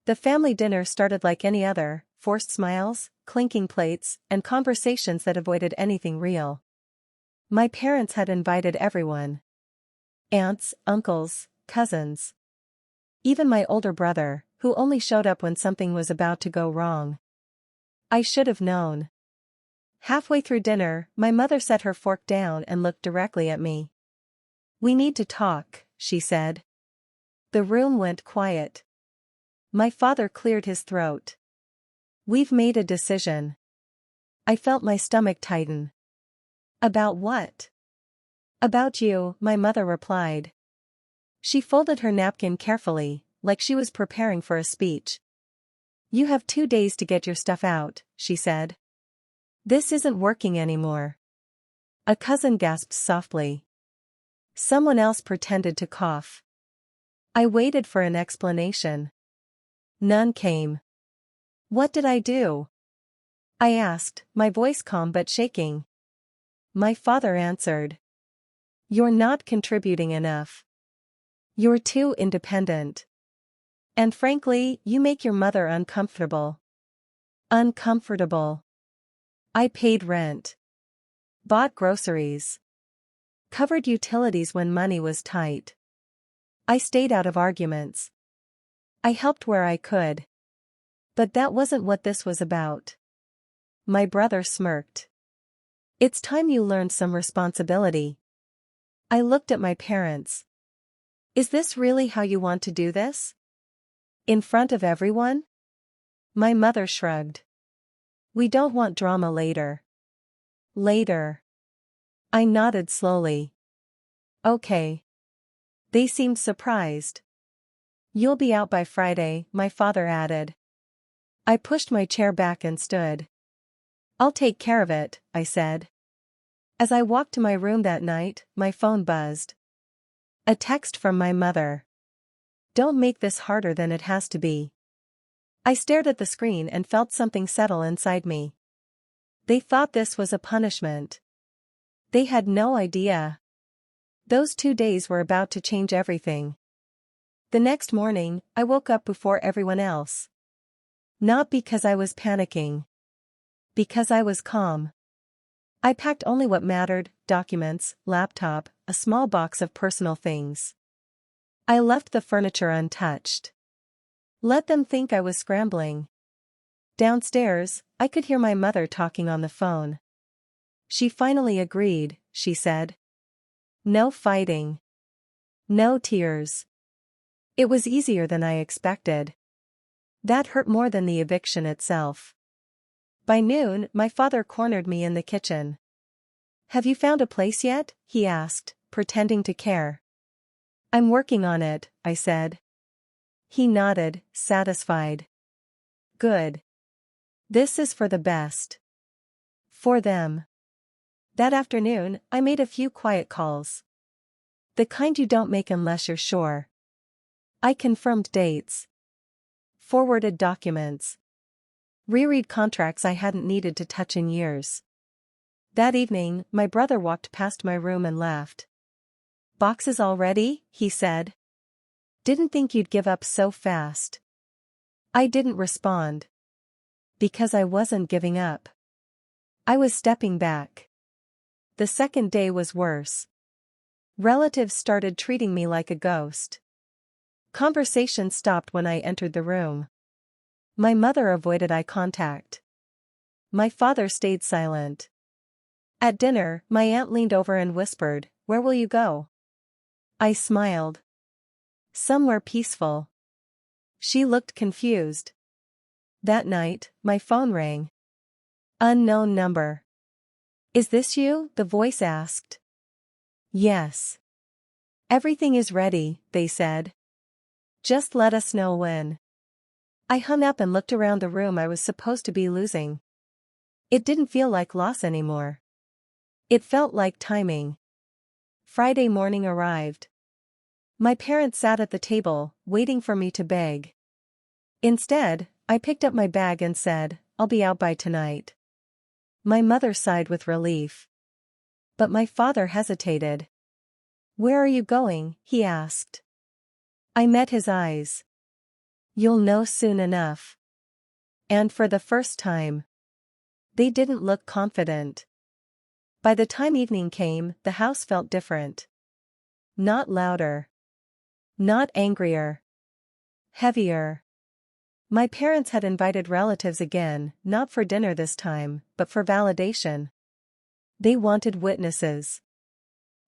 The family dinner started like any other, forced smiles, clinking plates, and conversations that avoided anything real. My parents had invited everyone. Aunts, uncles, cousins. Even my older brother, who only showed up when something was about to go wrong. I should have known. Halfway through dinner, my mother set her fork down and looked directly at me. "We need to talk," she said. The room went quiet. My father cleared his throat. "We've made a decision." I felt my stomach tighten. "About what?" "About you," my mother replied. She folded her napkin carefully, like she was preparing for a speech. "You have 2 days to get your stuff out," she said. "This isn't working anymore." A cousin gasped softly. Someone else pretended to cough. I waited for an explanation. None came. "What did I do?" I asked, my voice calm but shaking. My father answered. "You're not contributing enough. You're too independent. And frankly, you make your mother uncomfortable." Uncomfortable. I paid rent. Bought groceries. Covered utilities when money was tight. I stayed out of arguments. I helped where I could. But that wasn't what this was about. My brother smirked. "It's time you learned some responsibility." I looked at my parents. "Is this really how you want to do this? In front of everyone?" My mother shrugged. "We don't want drama later." Later. I nodded slowly. "Okay." They seemed surprised. "You'll be out by Friday," my father added. I pushed my chair back and stood. "I'll take care of it," I said. As I walked to my room that night, my phone buzzed. A text from my mother. "Don't make this harder than it has to be." I stared at the screen and felt something settle inside me. They thought this was a punishment. They had no idea. Those 2 days were about to change everything. The next morning, I woke up before everyone else. Not because I was panicking. Because I was calm. I packed only what mattered: documents, laptop, a small box of personal things. I left the furniture untouched. Let them think I was scrambling. Downstairs, I could hear my mother talking on the phone. "She finally agreed," she said. "No fighting. No tears." It was easier than I expected. That hurt more than the eviction itself. By noon, my father cornered me in the kitchen. "Have you found a place yet?" he asked, pretending to care. "I'm working on it," I said. He nodded, satisfied. "Good. This is for the best. For them." That afternoon, I made a few quiet calls. The kind you don't make unless you're sure. I confirmed dates. Forwarded documents. Reread contracts I hadn't needed to touch in years. That evening, my brother walked past my room and laughed. "Boxes already?" he said. "Didn't think you'd give up so fast." I didn't respond. Because I wasn't giving up. I was stepping back. The second day was worse. Relatives started treating me like a ghost. Conversation stopped when I entered the room. My mother avoided eye contact. My father stayed silent. At dinner, my aunt leaned over and whispered, "Where will you go?" I smiled. "Somewhere peaceful." She looked confused. That night, my phone rang. Unknown number. "Is this you?" the voice asked. "Yes." "Everything is ready," they said. "Just let us know when." I hung up and looked around the room I was supposed to be losing. It didn't feel like loss anymore. It felt like timing. Friday morning arrived. My parents sat at the table, waiting for me to beg. Instead, I picked up my bag and said, "I'll be out by tonight." My mother sighed with relief. But my father hesitated. "Where are you going?" he asked. I met his eyes. You'll know soon enough. And for the first time, they didn't look confident. By the time evening came, the house felt different. Not louder. Not angrier. Heavier. My parents had invited relatives again, not for dinner this time, but for validation. They wanted witnesses.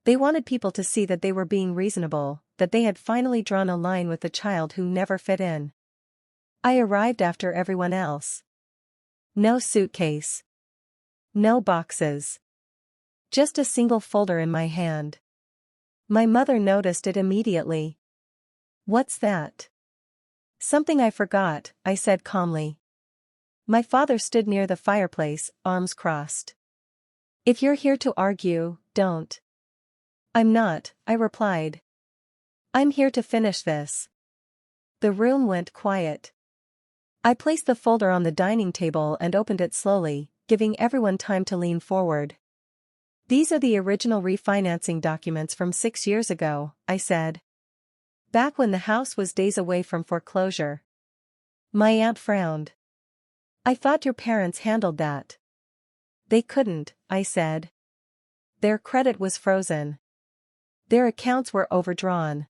They wanted people to see that they were being reasonable, that they had finally drawn a line with the child who never fit in. I arrived after everyone else. No suitcase. No boxes. Just a single folder in my hand. My mother noticed it immediately. "What's that?" "Something I forgot," I said calmly. My father stood near the fireplace, arms crossed. "If you're here to argue, don't." "I'm not," I replied. "I'm here to finish this." The room went quiet. I placed the folder on the dining table and opened it slowly, giving everyone time to lean forward. "These are the original refinancing documents from 6 years ago," I said. "Back when the house was days away from foreclosure." My aunt frowned. "I thought your parents handled that." "They couldn't," I said. "Their credit was frozen. Their accounts were overdrawn."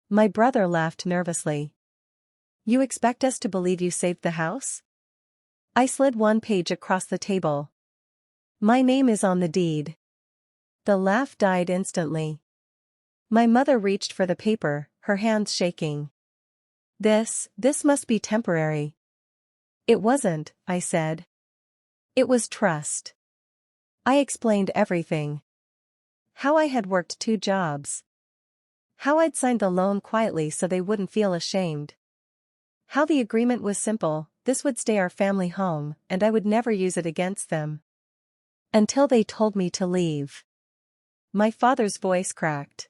My brother laughed nervously. "You expect us to believe you saved the house?" I slid one page across the table. "My name is on the deed." The laugh died instantly. My mother reached for the paper, her hands shaking. This must be temporary." "It wasn't," I said. "It was trust." I explained everything. How I had worked 2 jobs. How I'd signed the loan quietly so they wouldn't feel ashamed. How the agreement was simple: this would stay our family home, and I would never use it against them. Until they told me to leave. My father's voice cracked.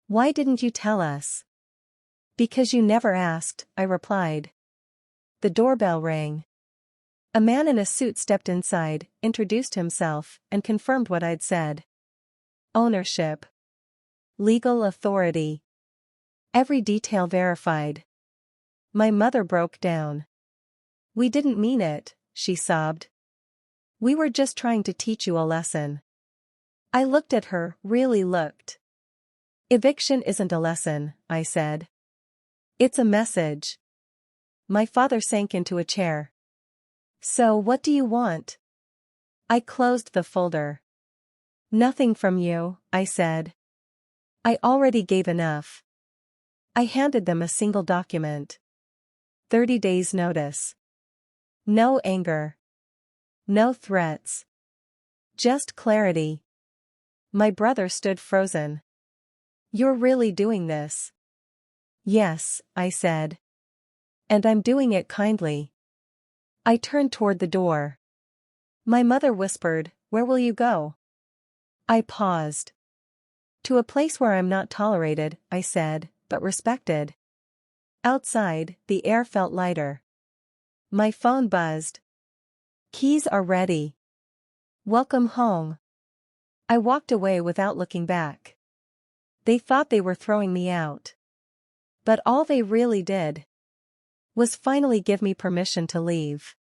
"Why didn't you tell us?" "Because you never asked," I replied. The doorbell rang. A man in a suit stepped inside, introduced himself, and confirmed what I'd said. Ownership. Legal authority. Every detail verified. My mother broke down. "We didn't mean it," she sobbed. "We were just trying to teach you a lesson." I looked at her, really looked. "Eviction isn't a lesson," I said. "It's a message." My father sank into a chair. "So what do you want?" I closed the folder. "Nothing from you," I said. "I already gave enough." I handed them a single document. 30 days notice. No anger. No threats. Just clarity. My brother stood frozen. "You're really doing this?" "Yes," I said. "And I'm doing it kindly." I turned toward the door. My mother whispered, "Where will you go?" I paused. "To a place where I'm not tolerated," I said, "but respected." Outside, the air felt lighter. My phone buzzed. "Keys are ready. Welcome home." I walked away without looking back. They thought they were throwing me out. But all they really did was finally give me permission to leave.